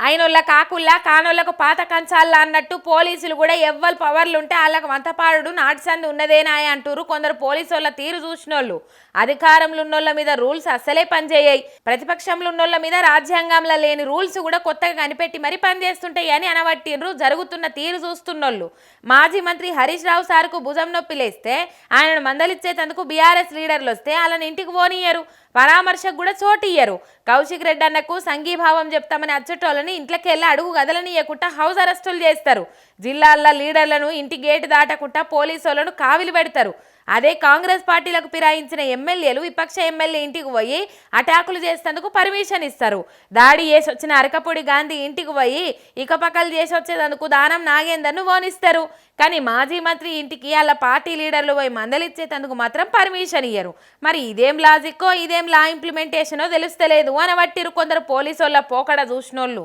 అయినోళ్ళ కాకుల్లా కానోళ్లకు పాత కంచాల్లా అన్నట్టు పోలీసులు కూడా ఎవ్వరు పవర్లు ఉంటే వాళ్ళకు వంతపాడు నాటిసంది ఉన్నదేనాయ అంటూరు కొందరు పోలీసుల తీరు చూసినోళ్ళు. అధికారంలో ఉన్నోళ్ళ మీద రూల్స్ అస్సలే పనిచేయాయి. ప్రతిపక్షంలో ఉన్నోళ్ళ మీద రాజ్యాంగంలో లేని రూల్స్ కూడా కొత్తగా కనిపెట్టి మరీ పనిచేస్తుంటాయి అని అనబట్టిండ్రు జరుగుతున్న తీరు చూస్తున్నోళ్ళు. మాజీ మంత్రి హరీష్ రావు సార్కు భుజం నొప్పి లేస్తే ఆయనను మందలిచ్చేందుకు బీఆర్ఎస్ లీడర్లు వస్తే వాళ్ళని ఇంటికి పోనీయరు, పరామర్శకు కూడా చోటియ్యరు. కౌశిక్ రెడ్డి అన్నకు సంఘీభావం చెప్తామని అచ్చటోళ్ళని ఇంట్లోకి వెళ్ళి అడుగు గదలనియకుండా హౌస్ అరెస్టులు చేస్తారు. జిల్లాల్లో లీడర్లను ఇంటి గేటు దాటకుండా పోలీసులను కావిలి పెడతారు. అదే కాంగ్రెస్ పార్టీలకు ఫిరాయించిన ఎమ్మెల్యేలు విపక్ష ఎమ్మెల్యే ఇంటికి పోయి అటాకులు చేసేందుకు పర్మిషన్ ఇస్తారు. దాడి చేసి వచ్చిన అరకపూడి గాంధీ ఇంటికి పోయి ఇకపక్కలు చేసి వచ్చేందుకు దానం నాగేందర్ను ఓనిస్తారు. కానీ మాజీ మంత్రి ఇంటికి వాళ్ళ పార్టీ లీడర్లు పోయి మందలిచ్చేందుకు మాత్రం పర్మిషన్ ఇయ్యరు. మరి ఇదేం లాజిక్కో ఇదేం లా ఇంప్లిమెంటేషనో తెలుస్తలేదు అనబట్టిరు కొందరు పోలీసు వాళ్ళ పోకడ చూసినోళ్ళు.